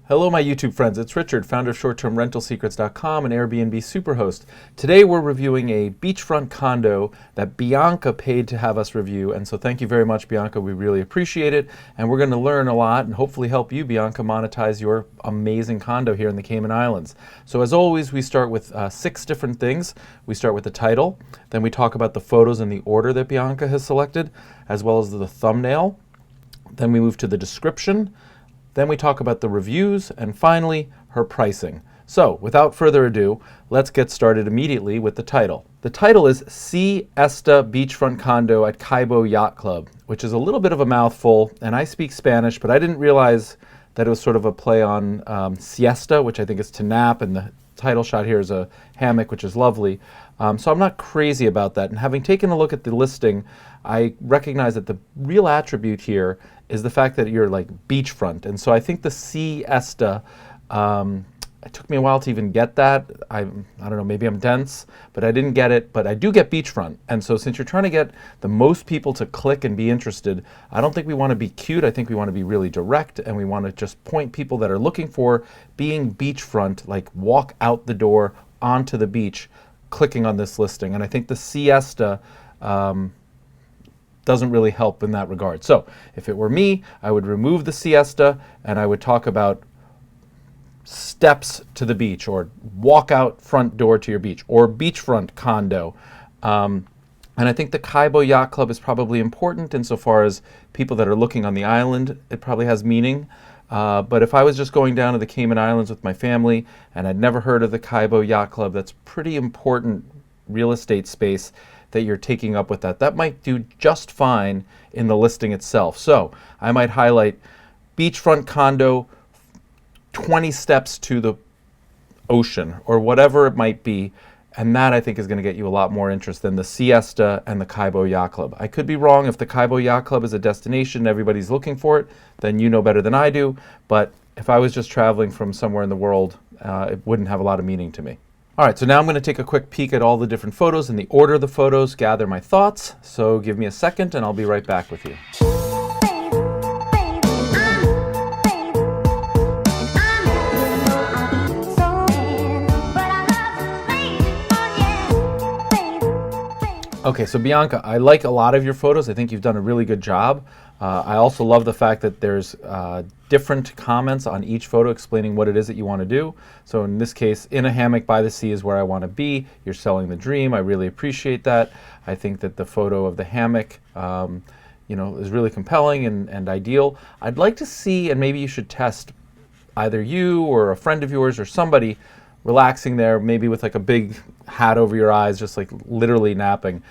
Hello my YouTube friends, it's Richard, founder of ShortTermRentalSecrets.com and Airbnb Superhost. Today we're reviewing a beachfront condo that Bianca paid to have us review, and so thank you very much Bianca, we really appreciate it, and we're going to learn a lot and hopefully help you, Bianca, monetize your amazing condo here in the Cayman Islands. So as always, we start with 6 different things. We start with the title, then we talk about the photos in the order that Bianca has selected, as well as the thumbnail. Then we move to the description. Then we talk about the reviews, and finally, her pricing. So, without further ado, let's get started immediately with the title. The title is Siesta Beachfront Condo at Caibo Yacht Club, which is a little bit of a mouthful, and I speak Spanish, but I didn't realize that it was sort of a play on siesta, which I think is to nap, and the title shot here is a hammock, which is lovely. So I'm not crazy about that, and having taken a look at the listing, I recognize that the real attribute here is the fact that you're like beachfront, and so I think the siesta, it took me a while to even get that. I don't know, maybe I'm dense, but I didn't get it, but I do get beachfront, and so since you're trying to get the most people to click and be interested, I don't think we want to be cute, I think we want to be really direct, and we want to just point people that are looking for being beachfront, like walk out the door onto the beach, clicking on this listing, and I think the siesta doesn't really help in that regard. So if it were me, I would remove the siesta and I would talk about steps to the beach, or walk out front door to your beach, or beachfront condo. And I think the Caibo Yacht Club is probably important insofar as people that are looking on the island, it probably has meaning. But if I was just going down to the Cayman Islands with my family and I'd never heard of the Caibo Yacht Club, that's pretty important real estate space that you're taking up with that. That might do just fine in the listing itself. So I might highlight beachfront condo, 20 steps to the ocean, or whatever it might be, and that I think is going to get you a lot more interest than the siesta and the Caibo Yacht Club. I could be wrong. If the Caibo Yacht Club is a destination, everybody's looking for it, then you know better than I do, but if I was just traveling from somewhere in the world, it wouldn't have a lot of meaning to me. All right, so now I'm going to take a quick peek at all the different photos and the order of the photos, gather my thoughts. So give me a second and I'll be right back with you. Okay, so Bianca, I like a lot of your photos. I think you've done a really good job. I also love the fact that there's different comments on each photo explaining what it is that you want to do. So in this case, in a hammock by the sea is where I want to be. You're selling the dream. I really appreciate that. I think that the photo of the hammock is really compelling and ideal. I'd like to see, and maybe you should test, either you or a friend of yours or somebody relaxing there, maybe with like a big hat over your eyes, just like literally napping.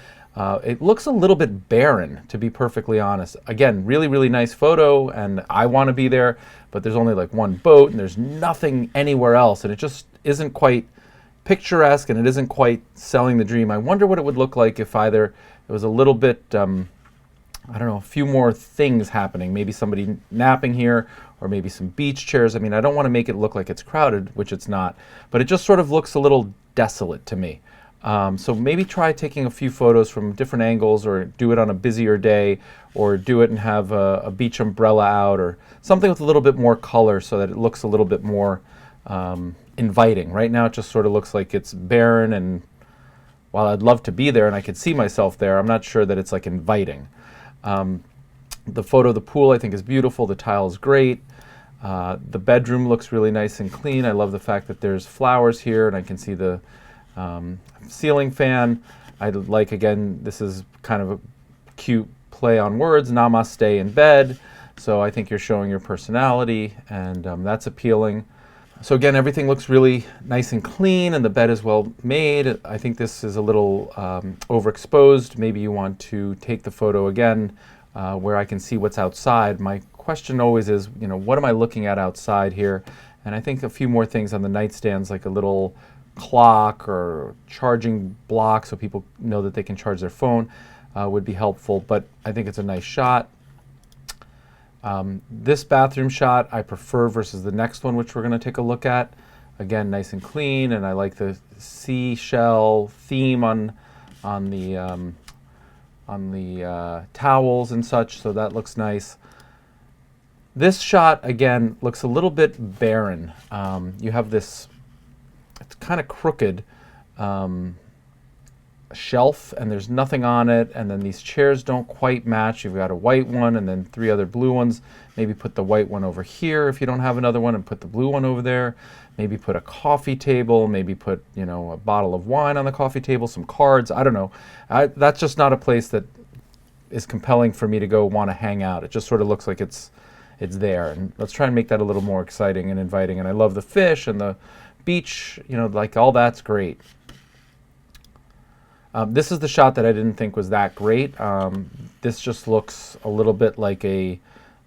It looks a little bit barren, to be perfectly honest. Again, really, really nice photo, and I want to be there, but there's only like one boat, and there's nothing anywhere else, and it just isn't quite picturesque, and it isn't quite selling the dream. I wonder what it would look like if either it was a little bit, I don't know, a few more things happening, maybe somebody napping here, or maybe some beach chairs. I mean, I don't want to make it look like it's crowded, which it's not, but it just sort of looks a little desolate to me. So maybe try taking a few photos from different angles, or do it on a busier day, or do it and have a beach umbrella out, or something with a little bit more color so that it looks a little bit more inviting. Right now it just sort of looks like it's barren, and while I'd love to be there and I could see myself there, I'm not sure that it's like inviting. The photo of the pool I think is beautiful, the tile is great. The bedroom looks really nice and clean. I love the fact that there's flowers here and I can see the ceiling fan. I like, again, this is kind of a cute play on words, namaste in bed. So I think you're showing your personality, and that's appealing. So again, everything looks really nice and clean, and the bed is well made. I think this is a little overexposed. Maybe you want to take the photo again where I can see what's outside. My question always is, what am I looking at outside here? And I think a few more things on the nightstands, like a little clock or charging block so people know that they can charge their phone, would be helpful, but I think it's a nice shot. This bathroom shot I prefer versus the next one, which we're going to take a look at. Again, nice and clean, and I like the seashell theme on the towels and such, so that looks nice. This shot, again, looks a little bit barren. You have this, it's kind of crooked shelf, and there's nothing on it, and then these chairs don't quite match. You've got a white one and then 3 other blue ones. Maybe put the white one over here if you don't have another one, and put the blue one over there. Maybe put a coffee table, maybe put, you know, a bottle of wine on the coffee table, some cards, I don't know. That's just not a place that is compelling for me to go want to hang out. It just sort of looks like it's there, and let's try and make that a little more exciting and inviting. And I love the fish and the beach, you know, like all that's great. This is the shot that I didn't think was that great. This just looks a little bit like a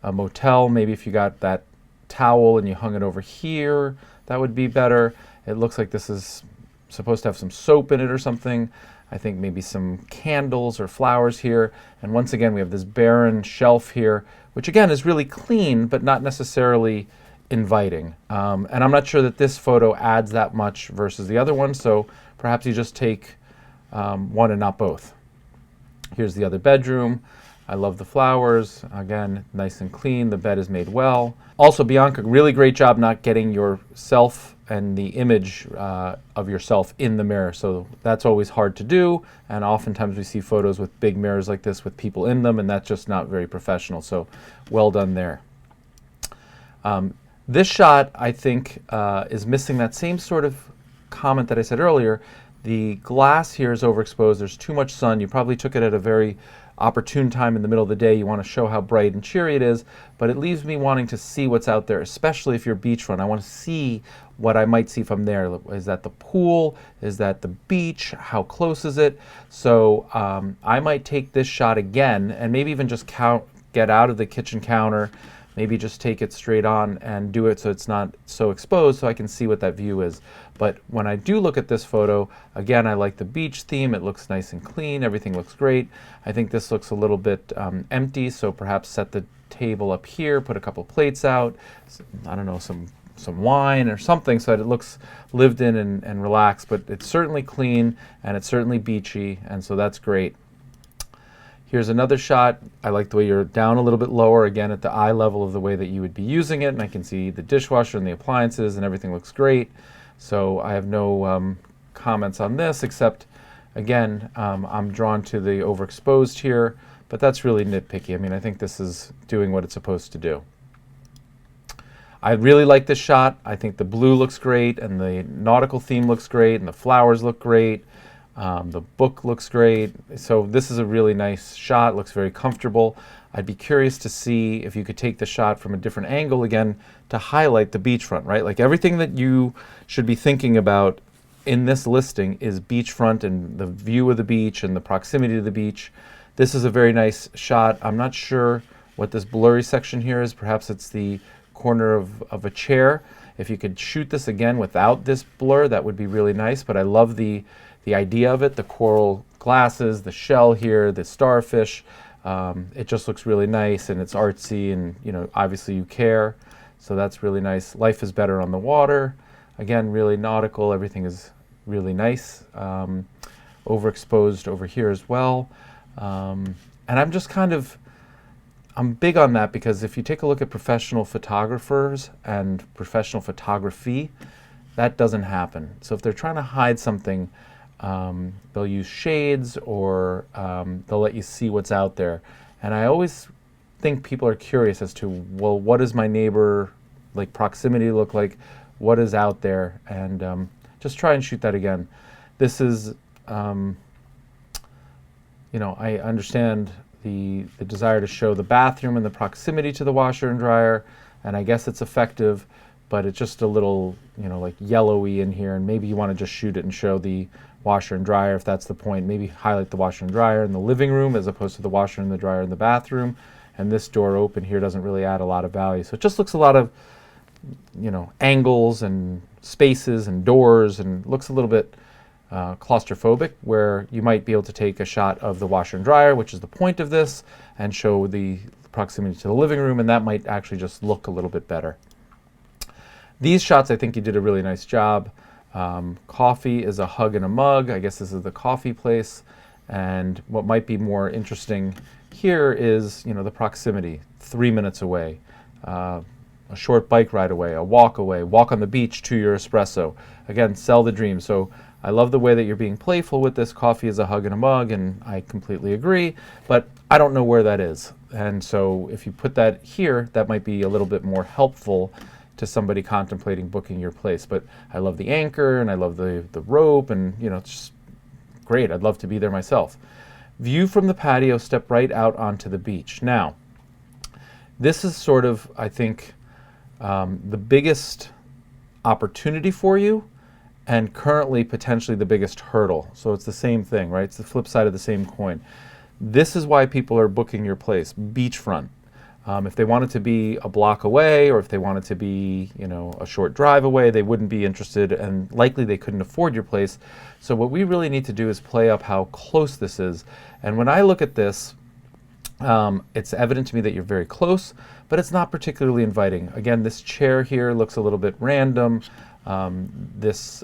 motel. Maybe if you got that towel and you hung it over here, that would be better. It looks like this is supposed to have some soap in it or something. I think maybe some candles or flowers here. And once again, we have this barren shelf here, which again is really clean, but not necessarily inviting. And I'm not sure that this photo adds that much versus the other one, so perhaps you just take one and not both. Here's the other bedroom. I love the flowers. Again, nice and clean. The bed is made well. Also, Bianca, really great job not getting yourself and the image of yourself in the mirror. So that's always hard to do. And oftentimes we see photos with big mirrors like this with people in them, and that's just not very professional. So well done there. This shot, I think, is missing that same sort of comment that I said earlier. The glass here is overexposed. There's too much sun. You probably took it at a very opportune time in the middle of the day. You want to show how bright and cheery it is, but it leaves me wanting to see what's out there, especially if you're beachfront. I want to see what I might see from there. Is that the pool? Is that the beach? How close is it? So I might take this shot again and maybe even just get out of the kitchen counter, maybe just take it straight on and do it so it's not so exposed so I can see what that view is. But when I do look at this photo, again, I like the beach theme. It looks nice and clean. Everything looks great. I think this looks a little bit empty, so perhaps set the table up here, put a couple plates out, I don't know, some wine or something so that it looks lived in and relaxed. But it's certainly clean and it's certainly beachy, and so that's great. Here's another shot. I like the way you're down a little bit lower, again, at the eye level of the way that you would be using it, and I can see the dishwasher and the appliances, and everything looks great. So I have no comments on this, except, again, I'm drawn to the overexposed here, but that's really nitpicky. I mean, I think this is doing what it's supposed to do. I really like this shot. I think the blue looks great, and the nautical theme looks great, and the flowers look great. The book looks great. So this is a really nice shot. Looks very comfortable. I'd be curious to see if you could take the shot from a different angle again to highlight the beachfront, right? Like everything that you should be thinking about in this listing is beachfront and the view of the beach and the proximity to the beach. This is a very nice shot. I'm not sure what this blurry section here is. Perhaps it's the corner of a chair. If you could shoot this again without this blur, that would be really nice. But I love the idea of it, the coral glasses, the shell here, the starfish. It just looks really nice, and it's artsy, and you know, obviously you care, so that's really nice. Life is better on the water. Again, really nautical. Everything is really nice. Overexposed over here as well. And I'm just I'm big on that, because if you take a look at professional photographers and professional photography, that doesn't happen. So if they're trying to hide something, they'll use shades, or they'll let you see what's out there. And I always think people are curious as to, well, what does my neighbor, like, proximity look like? What is out there? And just try and shoot that again. This is, you know, I understand the desire to show the bathroom and the proximity to the washer and dryer, and I guess it's effective, but it's just a little, you know, like yellowy in here, and maybe you want to just shoot it and show the washer and dryer if that's the point. Maybe highlight the washer and dryer in the living room as opposed to the washer and the dryer in the bathroom. And this door open here doesn't really add a lot of value. So it just looks a lot of, you know, angles and spaces and doors, and looks a little bit claustrophobic, where you might be able to take a shot of the washer and dryer, which is the point of this, and show the proximity to the living room, and that might actually just look a little bit better. These shots, I think you did a really nice job. Coffee is a hug and a mug. I guess this is the coffee place. And what might be more interesting here is, you know, the proximity, 3 minutes away. a short bike ride away, a walk away, walk on the beach to your espresso. Again, sell the dream. So I love the way that you're being playful with this. Coffee is a hug and a mug, and I completely agree, but I don't know where that is. And so if you put that here, that might be a little bit more helpful to somebody contemplating booking your place. But I love the anchor, and I love the rope, and it's just great. I'd love to be there myself. View from the patio, step right out onto the beach. Now, this is sort of, I think, the biggest opportunity for you, and currently potentially the biggest hurdle. So it's the same thing, right? It's the flip side of the same coin. This is why people are booking your place, beachfront. If they wanted to be a block away, or if they wanted to be, a short drive away, they wouldn't be interested, and likely they couldn't afford your place. So what we really need to do is play up how close this is. And when I look at this, it's evident to me that you're very close, but it's not particularly inviting. Again, this chair here looks a little bit random. This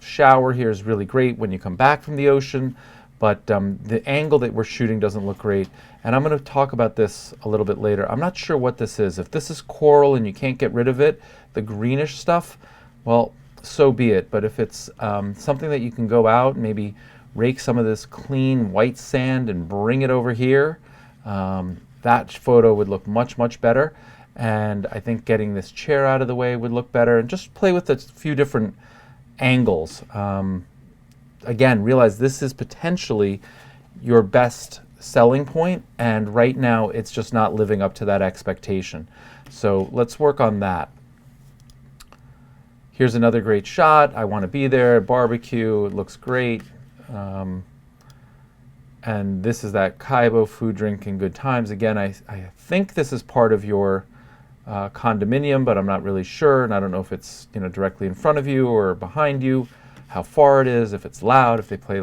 shower here is really great when you come back from the ocean, but the angle that we're shooting doesn't look great. And I'm going to talk about this a little bit later. I'm not sure what this is. If this is coral and you can't get rid of it, the greenish stuff, well, so be it. But if it's something that you can go out and maybe rake some of this clean white sand and bring it over here, that photo would look much, much better. And I think getting this chair out of the way would look better, and just play with a few different angles. Again, realize this is potentially your best selling point, and right now it's just not living up to that expectation. So let's work on that. Here's another great shot. I want to be there, barbecue, it looks great. And this is that Kaibo food, drink, and good times. Again, I think this is part of your condominium, but I'm not really sure, and I don't know if it's directly in front of you or behind you, how far it is, if it's loud, if they play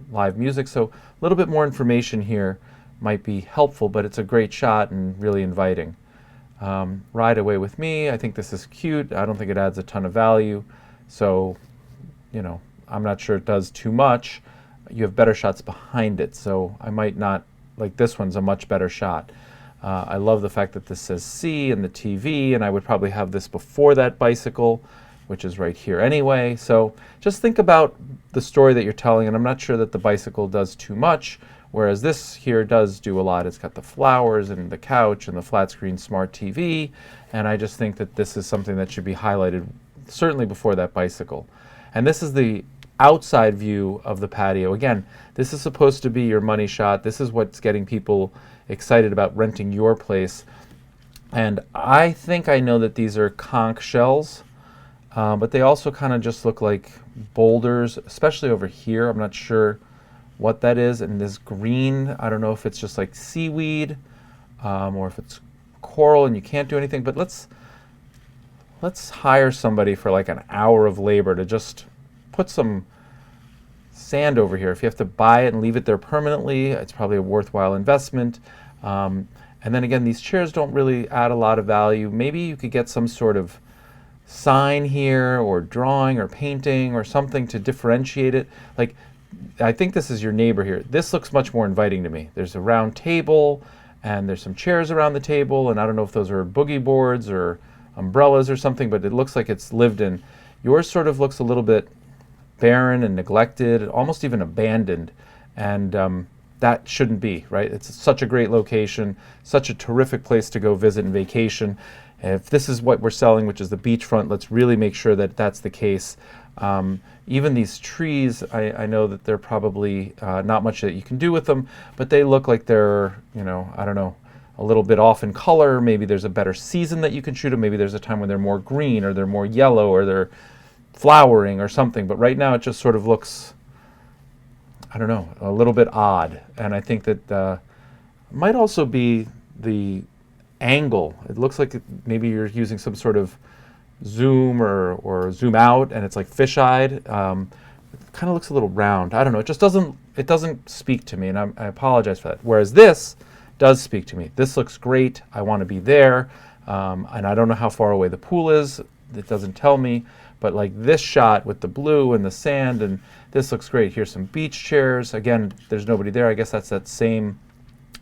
live music. So a little bit more information here might be helpful, but it's a great shot and really inviting. Ride away with me. I think this is cute. I don't think it adds a ton of value, so I'm not sure it does too much. You have better shots behind it, so I might not, like this one's a much better shot. I love the fact that this says C and the TV, and I would probably have this before that bicycle, which is right here anyway. So just think about the story that you're telling, and I'm not sure that the bicycle does too much, whereas this here does do a lot. It's got the flowers and the couch and the flat screen smart TV, and I just think that this is something that should be highlighted certainly before that bicycle. And this is the outside view of the patio. Again, this is supposed to be your money shot. This is what's getting people excited about renting your place. And I think I know that these are conch shells, but they also kind of just look like boulders, especially over here. I'm not sure what that is. And this green, I don't know if it's just like seaweed or if it's coral and you can't do anything. But let's hire somebody for like an hour of labor to just put some sand over here. If you have to buy it and leave it there permanently, it's probably a worthwhile investment. And then again, these chairs don't really add a lot of value. Maybe you could get some sort of sign here, or drawing or painting or something to differentiate it. Like, I think this is your neighbor here. This looks much more inviting to me. There's a round table and there's some chairs around the table, and I don't know if those are boogie boards or umbrellas or something, but it looks like it's lived in. Yours sort of looks a little bit barren and neglected, almost even abandoned, and that shouldn't be, right? It's such a great location, such a terrific place to go visit and vacation. And if this is what we're selling, which is the beachfront, let's really make sure that that's the case. Even these trees, I know that they're probably not much that you can do with them, but they look like they're, I don't know, a little bit off in color. Maybe there's a better season that you can shoot them. Maybe there's a time when they're more green, or they're more yellow, or they're flowering or something. But right now it just sort of looks, I don't know, a little bit odd. And I think that might also be the angle. It looks like maybe you're using some sort of zoom or zoom out, and it's like fisheyed. It kind of looks a little round. I don't know. It just doesn't speak to me, and I apologize for that. Whereas this does speak to me. This looks great. I want to be there, and I don't know how far away the pool is. It doesn't tell me. But like this shot with the blue and the sand, and this looks great. Here's some beach chairs. Again, there's nobody there. I guess that's that same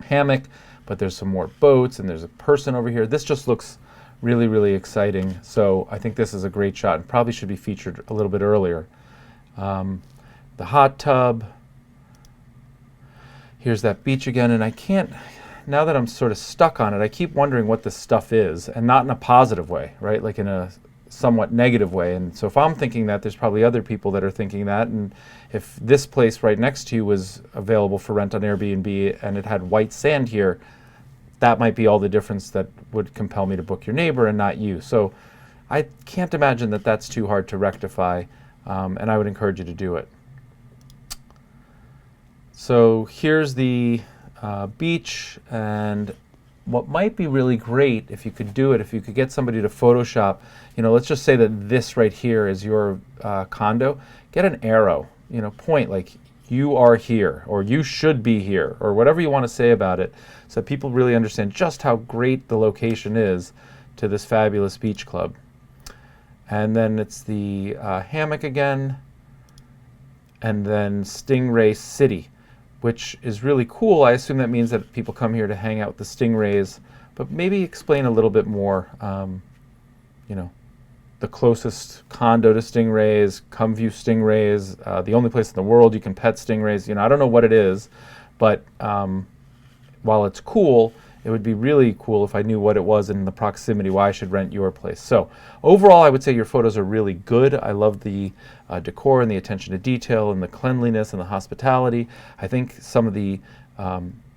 hammock. but there's some more boats and there's a person over here. This just looks really, really exciting. So I think this is a great shot and probably should be featured a little bit earlier. The hot tub. Here's that beach again, and I can't, now that I'm sort of stuck on it, I keep wondering what this stuff is, and not in a positive way, right? Like in a somewhat negative way. And so if I'm thinking that, there's probably other people that are thinking that, and if this place right next to you was available for rent on Airbnb and it had white sand here, that might be all the difference that would compel me to book your neighbor and not you. So I can't imagine that that's too hard to rectify, and I would encourage you to do it. So here's the beach, and what might be really great if you could do it, if you could get somebody to Photoshop, let's just say that this right here is your condo, get an arrow, point like you are here, or you should be here, or whatever you want to say about it, so that people really understand just how great the location is to this fabulous beach club. And then it's the hammock again, and then Stingray City, which is really cool. I assume that means that people come here to hang out with the stingrays, but maybe explain a little bit more, the closest condo to stingrays, come view stingrays, the only place in the world you can pet stingrays. I don't know what it is, but while it's cool, it would be really cool if I knew what it was in the proximity, why I should rent your place. So overall, I would say your photos are really good. I love the decor and the attention to detail and the cleanliness and the hospitality. I think some of the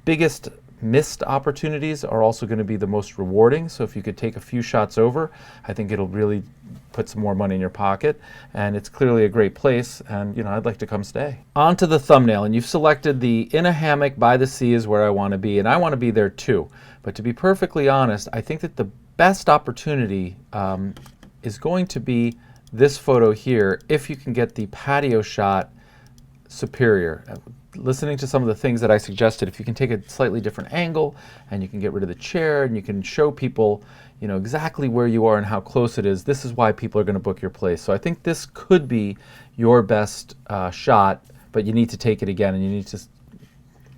biggest missed opportunities are also going to be the most rewarding. So if you could take a few shots over, I think it'll really put some more money in your pocket. And it's clearly a great place, and I'd like to come stay. On to the thumbnail, and you've selected the in a hammock by the sea is where I want to be, and I want to be there too. But to be perfectly honest, I think that the best opportunity is going to be this photo here, if you can get the patio shot superior. Listening to some of the things that I suggested, if you can take a slightly different angle and you can get rid of the chair and you can show people exactly where you are and how close it is, this is why people are going to book your place. So I think this could be your best shot, but you need to take it again and you need to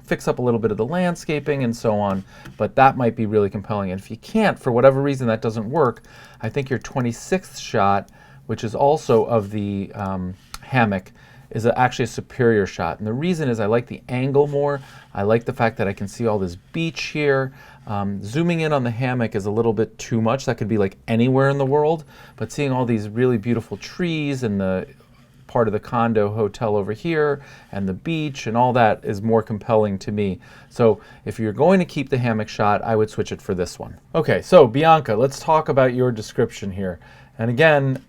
fix up a little bit of the landscaping and so on, but that might be really compelling. And if you can't, for whatever reason that doesn't work, I think your 26th shot, which is also of the hammock, is actually a superior shot. And the reason is I like the angle more. I like the fact that I can see all this beach here. Zooming in on the hammock is a little bit too much. That could be like anywhere in the world, but seeing all these really beautiful trees and the part of the condo hotel over here and the beach and all that is more compelling to me. So if you're going to keep the hammock shot, I would switch it for this one. Okay, so Bianca, let's talk about your description here. And again,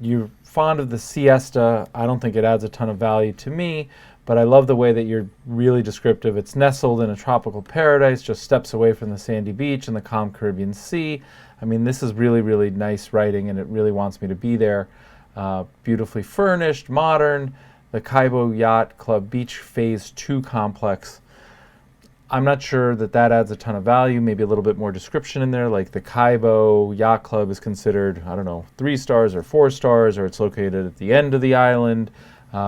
you're fond of the siesta. I don't think it adds a ton of value to me, but I love the way that you're really descriptive. It's nestled in a tropical paradise, just steps away from the sandy beach and the calm Caribbean Sea. I mean, this is really, really nice writing, and it really wants me to be there. Beautifully furnished, modern, the Caibo Yacht Club Beach Phase 2 complex. I'm not sure that that adds a ton of value, maybe a little bit more description in there, like the Caibo Yacht Club is considered, 3 stars or 4 stars, or it's located at the end of the island.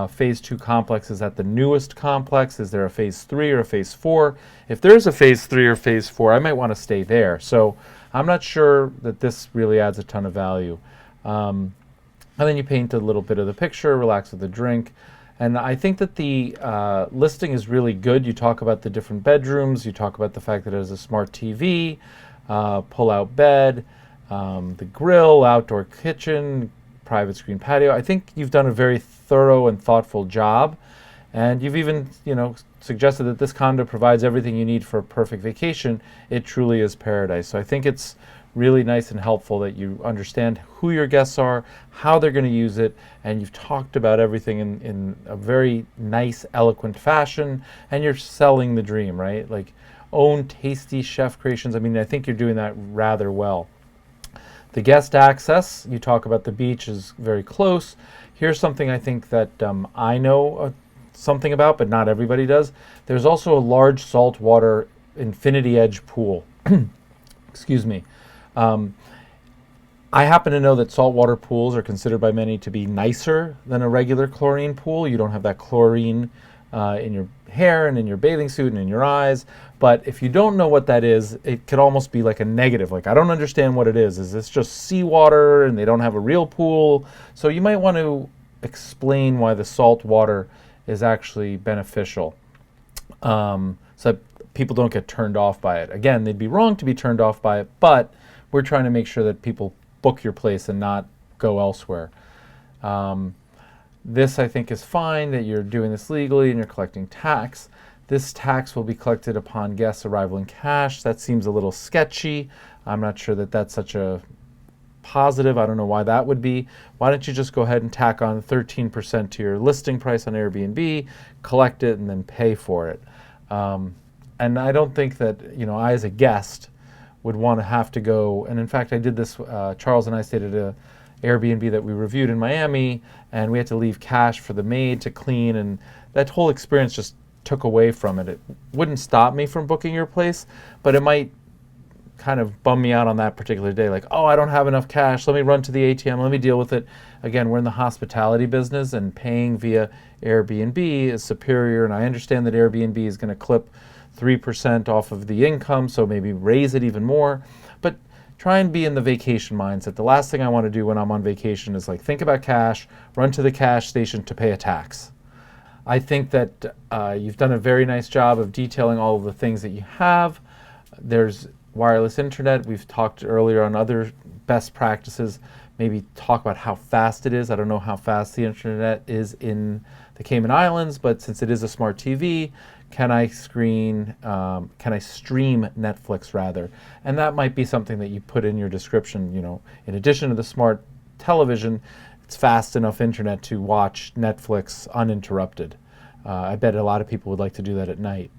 Phase 2 complex is at the newest complex. Is there a Phase 3 or a Phase 4? If there's a Phase 3 or Phase 4, I might want to stay there. So I'm not sure that this really adds a ton of value. And then you paint a little bit of the picture, relax with the drink. And I think that the listing is really good. You talk about the different bedrooms. You talk about the fact that it has a smart TV, pull-out bed, the grill, outdoor kitchen, private screen patio. I think you've done a very thorough and thoughtful job. And you've even, suggested that this condo provides everything you need for a perfect vacation. It truly is paradise. So I think it's really nice and helpful that you understand who your guests are, how they're going to use it, and you've talked about everything in a very nice, eloquent fashion, and you're selling the dream, right? Like, own tasty chef creations. I mean, I think you're doing that rather well. The guest access, you talk about the beach is very close. Here's something I think that I know something about, but not everybody does. There's also a large saltwater infinity edge pool. Excuse me. I happen to know that saltwater pools are considered by many to be nicer than a regular chlorine pool. You don't have that chlorine in your hair and in your bathing suit and in your eyes. But if you don't know what that is, it could almost be like a negative. Like, I don't understand what it is. Is this just seawater and they don't have a real pool? So you might want to explain why the salt water is actually beneficial, so that people don't get turned off by it. Again, they'd be wrong to be turned off by it, but we're trying to make sure that people book your place and not go elsewhere. This, I think, is fine, that you're doing this legally and you're collecting tax. This tax will be collected upon guests' arrival in cash. That seems a little sketchy. I'm not sure that that's such a positive. I don't know why that would be. Why don't you just go ahead and tack on 13% to your listing price on Airbnb, collect it, and then pay for it. And I don't think that, I as a guest would want to have to go, and in fact I did this, Charles and I stayed at a Airbnb that we reviewed in Miami, and we had to leave cash for the maid to clean, and that whole experience just took away from it. It wouldn't stop me from booking your place, but it might kind of bum me out on that particular day. Like, oh, I don't have enough cash. Let me run to the ATM. Let me deal with it. Again, we're in the hospitality business, and paying via Airbnb is superior, and I understand that Airbnb is going to clip 3% off of the income, so maybe raise it even more. But try and be in the vacation mindset. The last thing I want to do when I'm on vacation is think about cash, run to the cash station to pay a tax. I think that you've done a very nice job of detailing all of the things that you have. There's wireless internet. We've talked earlier on other best practices. Maybe talk about how fast it is. I don't know how fast the internet is in the Cayman Islands, but since it is a smart TV, can I stream Netflix rather? And that might be something that you put in your description. In addition to the smart television, it's fast enough internet to watch Netflix uninterrupted. I bet a lot of people would like to do that at night.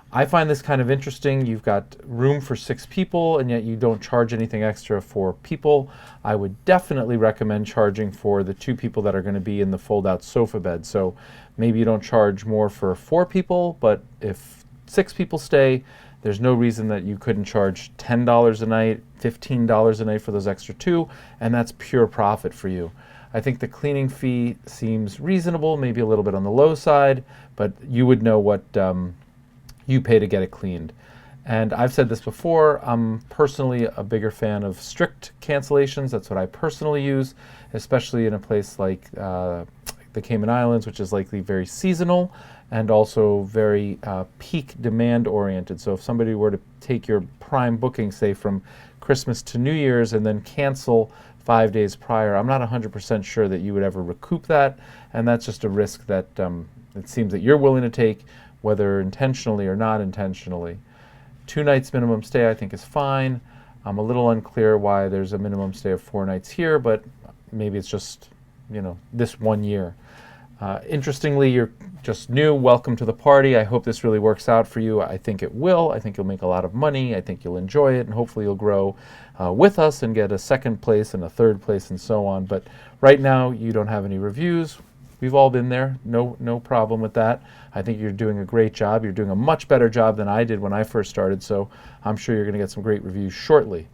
I find this kind of interesting. You've got room for 6 people, and yet you don't charge anything extra for people. I would definitely recommend charging for the 2 people that are going to be in the fold-out sofa bed. So maybe you don't charge more for 4 people, but if 6 people stay, there's no reason that you couldn't charge $10 a night, $15 a night for those extra 2, and that's pure profit for you. I think the cleaning fee seems reasonable, maybe a little bit on the low side, but you would know what you pay to get it cleaned. And I've said this before, I'm personally a bigger fan of strict cancellations. That's what I personally use, especially in a place like the Cayman Islands, which is likely very seasonal and also very peak demand oriented. So if somebody were to take your prime booking, say from Christmas to New Year's, and then cancel 5 days prior, I'm not 100% sure that you would ever recoup that, and that's just a risk that it seems that you're willing to take, whether intentionally or not intentionally. 2 nights minimum stay I think is fine. I'm a little unclear why there's a minimum stay of 4 nights here, but maybe it's just, this 1 year. Interestingly, you're just new. Welcome to the party. I hope this really works out for you. I think it will. I think you'll make a lot of money. I think you'll enjoy it, and hopefully you'll grow with us and get a 2nd place and a 3rd place and so on. But right now, you don't have any reviews. We've all been there. No problem with that. I think you're doing a great job. You're doing a much better job than I did when I first started, so I'm sure you're going to get some great reviews shortly.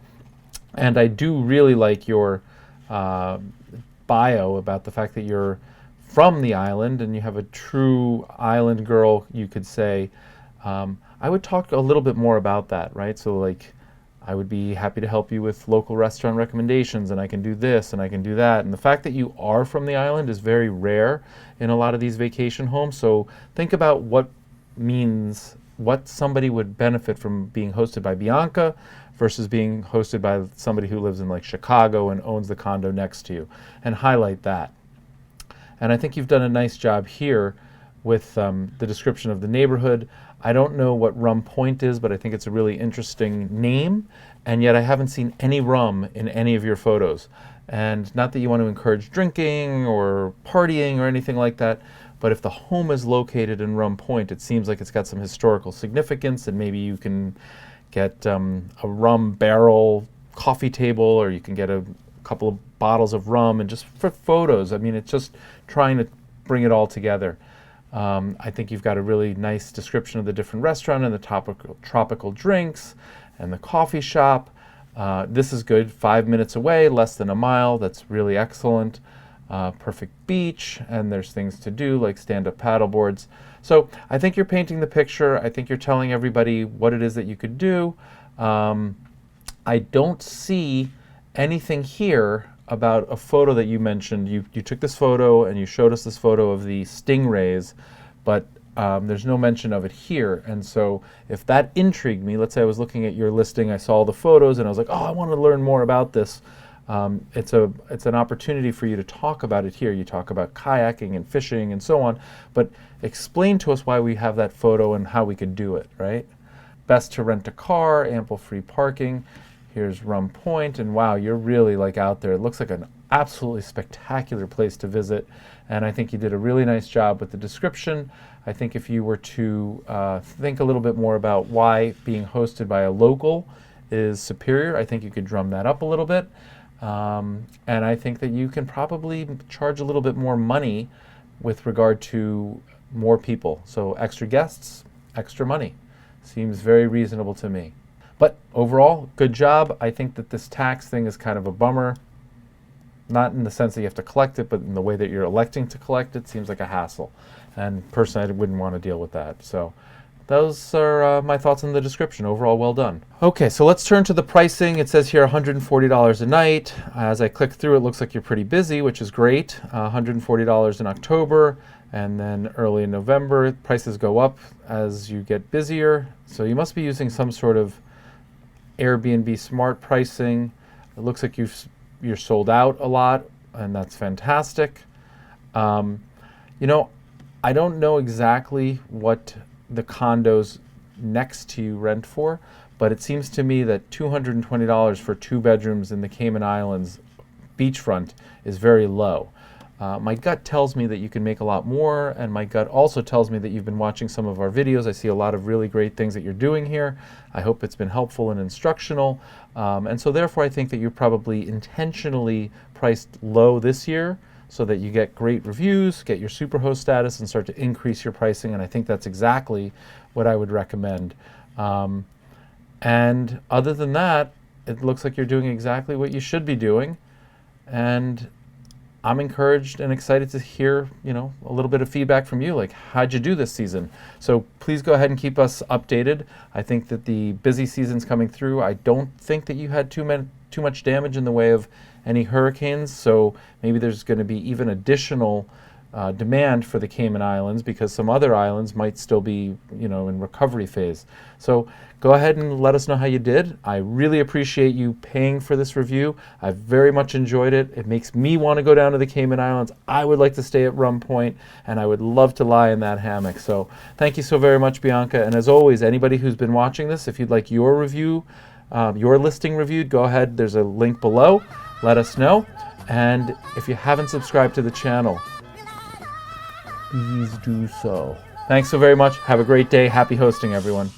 And I do really like your bio about the fact that you're from the island and you have a true island girl, you could say. I would talk a little bit more about that, right? So I would be happy to help you with local restaurant recommendations, and I can do this and I can do that. And the fact that you are from the island is very rare in a lot of these vacation homes. So think about what somebody would benefit from being hosted by Bianca versus being hosted by somebody who lives in Chicago and owns the condo next to you, and highlight that. And I think you've done a nice job here with the description of the neighborhood. I don't know what Rum Point is, but I think it's a really interesting name, and yet I haven't seen any rum in any of your photos. And not that you want to encourage drinking or partying or anything like that, but if the home is located in Rum Point, it seems like it's got some historical significance, and maybe you can get a rum barrel coffee table, or you can get a couple of bottles of rum, and just for photos. I mean, it's just trying to bring it all together. I think you've got a really nice description of the different restaurant and the tropical drinks and the coffee shop. This is good. 5 minutes away, less than a mile. That's really excellent. perfect beach, and there's things to do like stand-up paddle boards. So I think you're painting the picture. I think you're telling everybody what it is that you could do. I don't see anything here about a photo that you mentioned. You took this photo and you showed us this photo of the stingrays, but there's no mention of it here. And so if that intrigued me, let's say I was looking at your listing, I saw the photos and I was like, oh, I want to learn more about this. It's an opportunity for you to talk about it here. You talk about kayaking and fishing and so on, but explain to us why we have that photo and how we could do it, right? Best to rent a car, ample free parking. Here's Rum Point, and wow, you're really like out there. It looks like an absolutely spectacular place to visit, and I think you did a really nice job with the description. I think if you were to think a little bit more about why being hosted by a local is superior, I think you could drum that up a little bit. And I think that you can probably charge a little bit more money with regard to more people. So extra guests, extra money. Seems very reasonable to me. But overall, good job. I think that this tax thing is kind of a bummer. Not in the sense that you have to collect it, but in the way that you're electing to collect it seems like a hassle. And personally, I wouldn't want to deal with that. So those are my thoughts on the description. Overall, well done. Okay, so let's turn to the pricing. It says here $140 a night. As I click through, it looks like you're pretty busy, which is great. $140 in October, and then early in November. Prices go up as you get busier. So you must be using some sort of Airbnb smart pricing. It looks like you're sold out a lot, and that's fantastic. You know, I don't know exactly what the condos next to you rent for, but it seems to me that $220 for 2 bedrooms in the Cayman Islands beachfront is very low. My gut tells me that you can make a lot more, and my gut also tells me that you've been watching some of our videos. I see a lot of really great things that you're doing here. I hope it's been helpful and instructional. And so therefore I think that you're probably intentionally priced low this year so that you get great reviews, get your superhost status, and start to increase your pricing. And I think that's exactly what I would recommend. And other than that, it looks like you're doing exactly what you should be doing. And I'm encouraged and excited to hear, a little bit of feedback from you, like how'd you do this season? So please go ahead and keep us updated. I think that the busy season's coming through. I don't think that you had too much damage in the way of any hurricanes, so maybe there's going to be even additional demand for the Cayman Islands because some other islands might still be, in recovery phase. So go ahead and let us know how you did. I really appreciate you paying for this review. I very much enjoyed it. It makes me want to go down to the Cayman Islands. I would like to stay at Rum Point, and I would love to lie in that hammock. So thank you so very much, Bianca. And as always, anybody who's been watching this, if you'd like your review, your listing reviewed, go ahead. There's a link below. Let us know. And if you haven't subscribed to the channel, please do so. Thanks so very much. Have a great day. Happy hosting, everyone.